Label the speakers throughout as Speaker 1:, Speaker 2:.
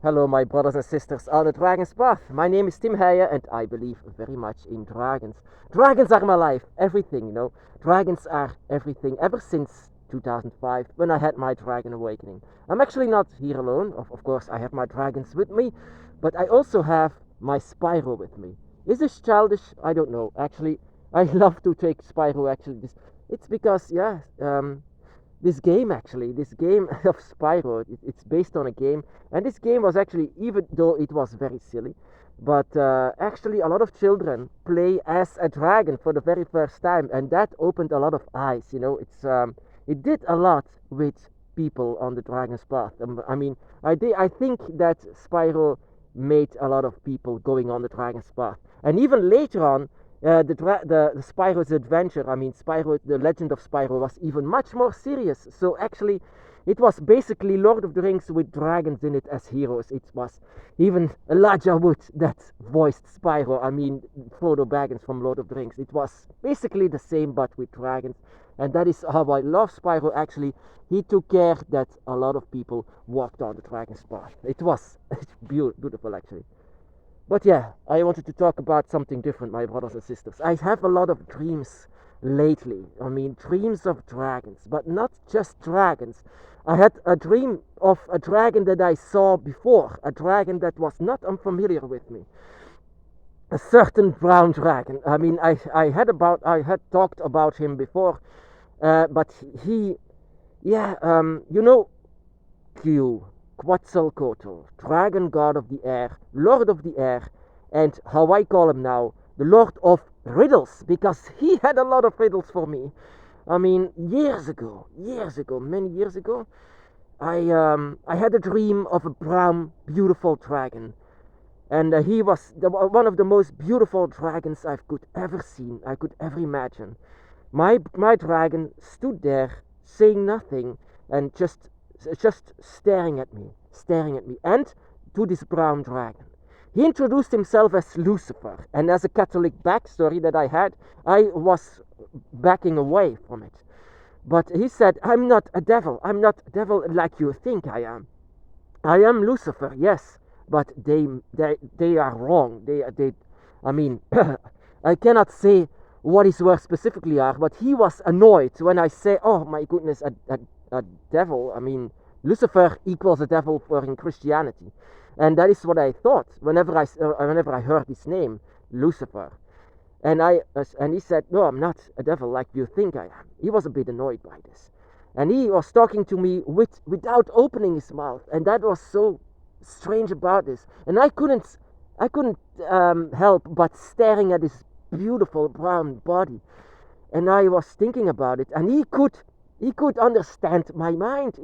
Speaker 1: Hello, my brothers and sisters on the Dragon's Path. My name is Tim Heijer, and I believe very much in dragons. Dragons are my life, everything. Dragons are everything ever since 2005 when I had my dragon awakening. I'm actually not here alone. Of course, I have my dragons with me, but I also have my Spyro with me. Is this childish? I don't know. Actually, I love to take Spyro. Actually, it's because this game of Spyro, it's based on a game, and this game was actually, even though it was very silly, but actually a lot of children play as a dragon for the very first time, and that opened a lot of eyes. It did a lot with people on the Dragon's Path. I think that Spyro made a lot of people going on the Dragon's Path, and even later on, the Spyro's adventure, Spyro, the Legend of Spyro, was even much more serious. So actually, it was basically Lord of the Rings with dragons in it as heroes. It was even Elijah Wood that voiced Spyro. Frodo Baggins from Lord of the Rings. It was basically the same but with dragons, and that is how I love Spyro. Actually, he took care that a lot of people walked on the Dragon's Path. It was beautiful, actually. But yeah, I wanted to talk about something different, my brothers and sisters. I have a lot of dreams lately. Dreams of dragons, but not just dragons. I had a dream of a dragon that I saw before, a dragon that was not unfamiliar with me. A certain brown dragon. I had talked about him before, but he, yeah, Q. Quetzalcoatl, dragon god of the air, lord of the air, and how I call him now, the lord of riddles, because he had a lot of riddles for me. Years ago, many years ago, I had a dream of a brown, beautiful dragon, and he was one of the most beautiful dragons I could ever seen, I could ever imagine. My dragon stood there, saying nothing, and just staring at me, and to this brown dragon. He introduced himself as Lucifer, and as a Catholic backstory that I had, I was backing away from it. But he said, I'm not a devil like you think I am. I am Lucifer, yes, but they are wrong. I mean, I cannot say what his words specifically are, but he was annoyed when I say, oh my goodness, a devil. Lucifer equals a devil for in Christianity, and that is what I thought whenever I heard his name, Lucifer. And he said, no, I'm not a devil like you think I am. He was a bit annoyed by this, and he was talking to me without opening his mouth, and that was so strange about this. And I couldn't help but staring at his beautiful brown body, and I was thinking about it, and he could understand my mind.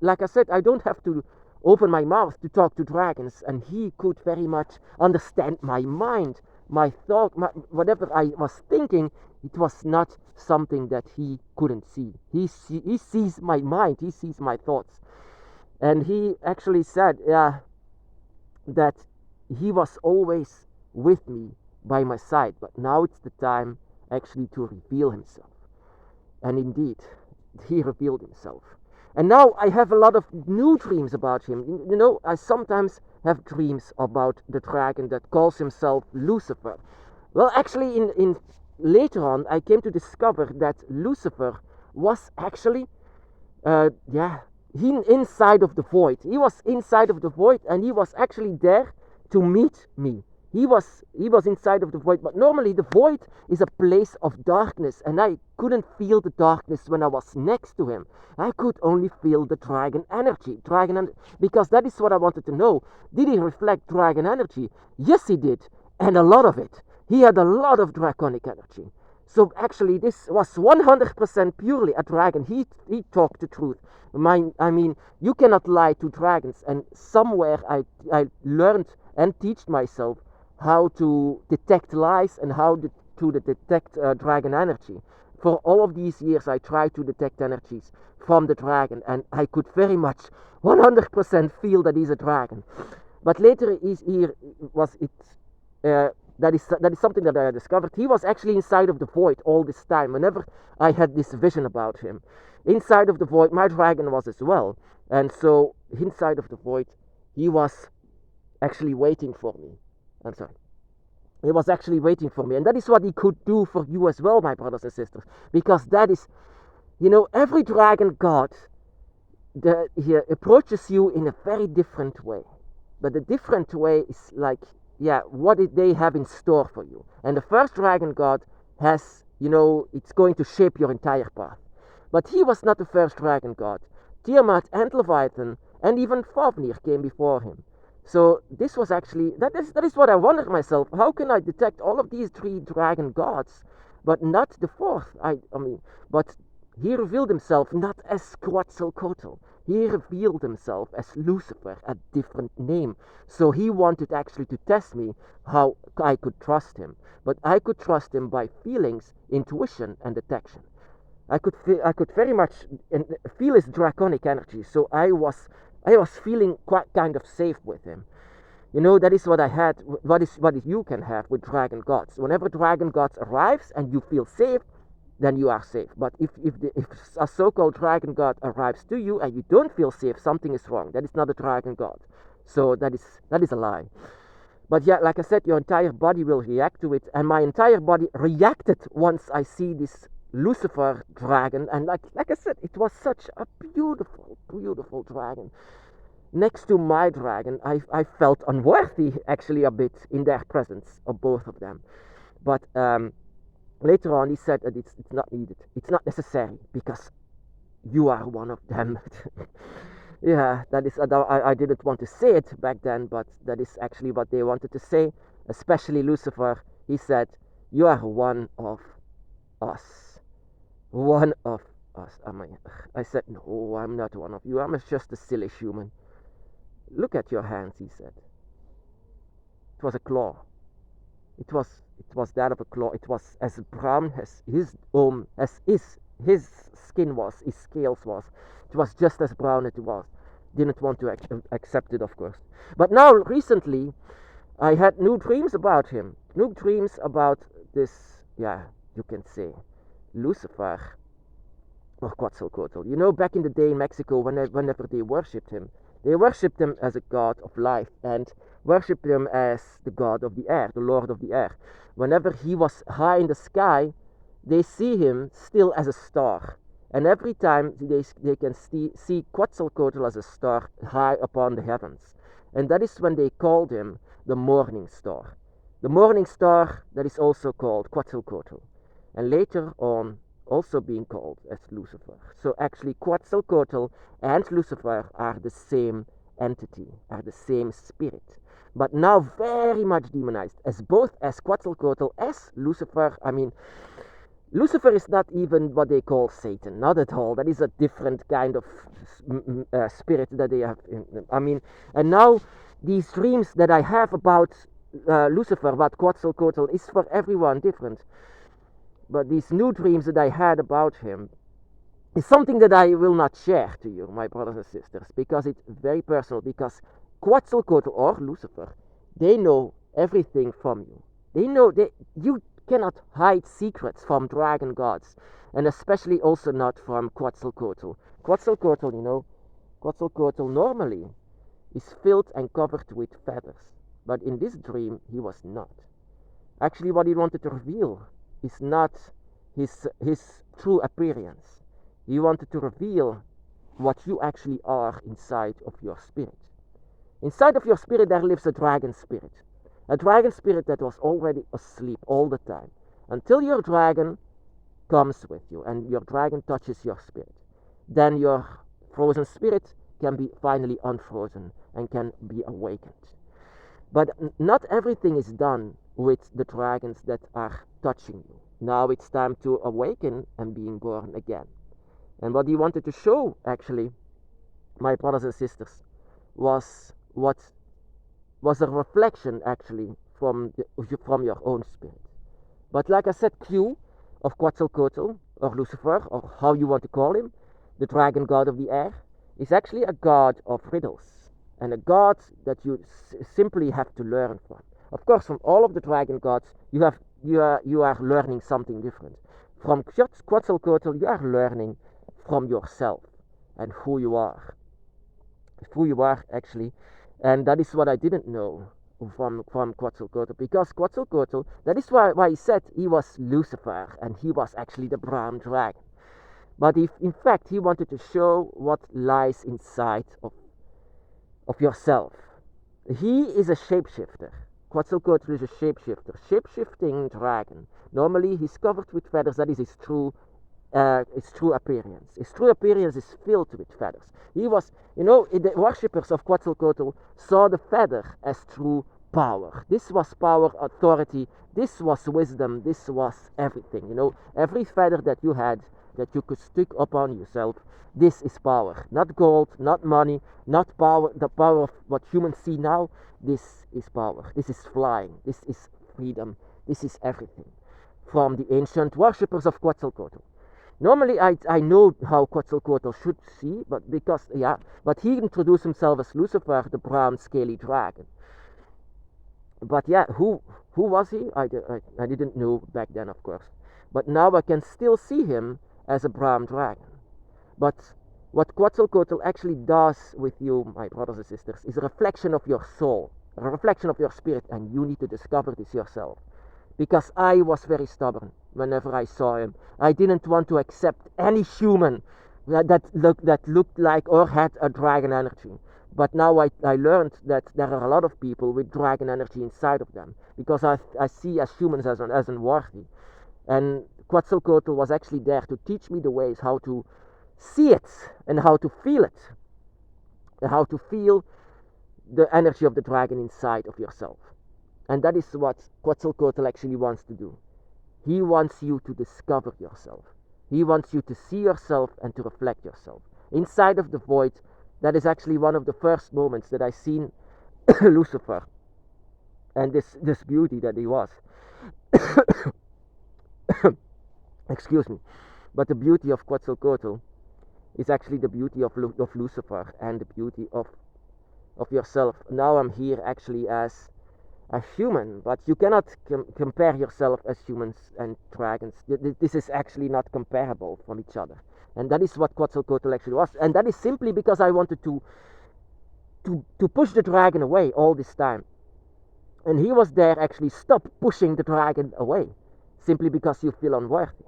Speaker 1: Like I said, I don't have to open my mouth to talk to dragons, and he could very much understand my mind, my thought, whatever I was thinking. It was not something that he couldn't see. He sees my mind, he sees my thoughts. And he actually said, that he was always with me by my side, but now it's the time actually to reveal himself. And indeed, he revealed himself. And now I have a lot of new dreams about him. I sometimes have dreams about the dragon that calls himself Lucifer. Well, actually, in later on, I came to discover that Lucifer was actually, inside of the void. He was inside of the void, and he was actually there to meet me. He was inside of the void, but normally the void is a place of darkness, and I couldn't feel the darkness when I was next to him. I could only feel the dragon energy, because that is what I wanted to know. Did he reflect dragon energy? Yes, he did, and a lot of it. He had a lot of draconic energy. So actually, this was 100% purely a dragon. He talked the truth. You cannot lie to dragons, and somewhere I learned and taught myself how to detect lies and how to detect dragon energy. For all of these years, I tried to detect energies from the dragon, and I could very much 100% feel that he's a dragon. But later, that is something that I discovered. He was actually inside of the void all this time. Whenever I had this vision about him, inside of the void, my dragon was as well. And so inside of the void, he was actually waiting for me. I'm sorry. He was actually waiting for me. And that is what he could do for you as well, my brothers and sisters. Because that is, every dragon god, he approaches you in a very different way. But the different way is like, what did they have in store for you? And the first dragon god has, it's going to shape your entire path. But he was not the first dragon god. Tiamat and Leviathan and even Fafnir came before him. So this was actually, that is what I wondered myself. How can I detect all of these three dragon gods, but not the fourth? But he revealed himself not as Quetzalcoatl. He revealed himself as Lucifer, a different name. So he wanted actually to test me how I could trust him. But I could trust him by feelings, intuition, and detection. I could very much feel his draconic energy. So I was feeling quite kind of safe with him. That is what I had. What you can have with dragon gods. Whenever dragon gods arrives and you feel safe, then you are safe. But if a so-called dragon god arrives to you and you don't feel safe, something is wrong. That is not a dragon god. So that is a lie. But like I said, your entire body will react to it, and my entire body reacted once I see this Lucifer dragon, and like I said, it was such a beautiful, beautiful dragon. Next to my dragon, I felt unworthy actually a bit in their presence, of both of them. But later on, he said that it's not needed, it's not necessary, because you are one of them. Yeah, that is, I didn't want to say it back then, but that is actually what they wanted to say, especially Lucifer. He said, you are one of us. One of us. I said, no, I'm not one of you. I'm just a silly human. Look at your hands, he said. It was a claw. It was that of a claw. It was as brown as his skin was, his scales was. It was just as brown as it was. Didn't want to accept it, of course. But now, recently, I had new dreams about him. New dreams about this, you can say, Lucifer or Quetzalcoatl. Back in the day in Mexico, whenever they worshipped him as a god of life and worshipped him as the god of the air, the lord of the air. Whenever he was high in the sky, they see him still as a star. And every time they can see Quetzalcoatl as a star high upon the heavens. And that is when they called him the morning star. The morning star that is also called Quetzalcoatl. And later on, also being called as Lucifer. So actually Quetzalcoatl and Lucifer are the same entity, are the same spirit. But now very much demonized, as both as Quetzalcoatl as Lucifer. Lucifer is not even what they call Satan, not at all. That is a different kind of spirit that they have. And now these dreams that I have about Lucifer, about Quetzalcoatl, is for everyone different. But these new dreams that I had about him is something that I will not share to you, my brothers and sisters, because it's very personal. Because Quetzalcoatl or Lucifer, they know everything from you. They know that you cannot hide secrets from dragon gods, and especially also not from Quetzalcoatl. Quetzalcoatl normally is filled and covered with feathers, but in this dream he was not. Actually, what he wanted to reveal is not his true appearance. He wanted to reveal what you actually are inside of your spirit. Inside of your spirit there lives a dragon spirit. A dragon spirit that was already asleep all the time. Until your dragon comes with you and your dragon touches your spirit. Then your frozen spirit can be finally unfrozen and can be awakened. But not everything is done with the dragons that are touching you. Now it's time to awaken and being born again. And what he wanted to show, actually, my brothers and sisters, was what was a reflection, actually, from your own spirit. But like I said, Q of Quetzalcoatl, or Lucifer, or how you want to call him, the dragon god of the air, is actually a god of riddles, and a god that you simply have to learn from. Of course, from all of the dragon gods, you are learning something different. From Quetzalcoatl, you are learning from yourself and who you are actually, And that is what I didn't know from Quetzalcoatl, because Quetzalcoatl, that is why he said he was Lucifer and he was actually the brown dragon. But if in fact he wanted to show what lies inside of yourself. He is a shapeshifter. Quetzalcoatl is a shapeshifter, shapeshifting dragon. Normally he's covered with feathers. That is his true appearance. His true appearance is filled with feathers. He was, the worshippers of Quetzalcoatl saw the feather as true power. This was power, authority. This was wisdom. This was everything. Every feather that you had, that you could stick upon yourself, this is power. Not gold, not money, not power, the power of what humans see now. This is power. This is flying. This is freedom. This is everything. From the ancient worshippers of Quetzalcoatl. Normally, I know how Quetzalcoatl should see, but he introduced himself as Lucifer, the brown scaly dragon. But yeah, who was he? I didn't know back then, of course. But now I can still see him as a brown dragon. But what Quetzalcoatl actually does with you, my brothers and sisters, is a reflection of your soul, a reflection of your spirit, and you need to discover this yourself. Because I was very stubborn whenever I saw him. I didn't want to accept any human that looked like or had a dragon energy. But now I learned that there are a lot of people with dragon energy inside of them, because I see as humans as unworthy. And Quetzalcoatl was actually there to teach me the ways how to see it and how to feel it, and how to feel the energy of the dragon inside of yourself. And that is what Quetzalcoatl actually wants to do. He wants you to discover yourself. He wants you to see yourself and to reflect yourself. Inside of the void, that is actually one of the first moments that I seen Lucifer and this beauty that he was. Excuse me. But the beauty of Quetzalcoatl is actually the beauty of Lucifer and the beauty of yourself. Now I'm here actually as a human, but you cannot compare yourself as humans and dragons. This is actually not comparable from each other. And that is what Quetzalcoatl actually was. And that is simply because I wanted to push the dragon away all this time. And he was there actually, stop pushing the dragon away. Simply because you feel unworthy.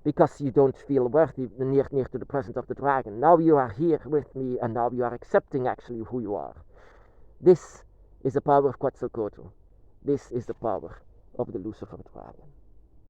Speaker 1: Because you don't feel worthy near to the presence of the dragon. Now you are here with me, and now you are accepting actually who you are. This is the power of Quetzalcoatl. This is the power of the Lucifer dragon.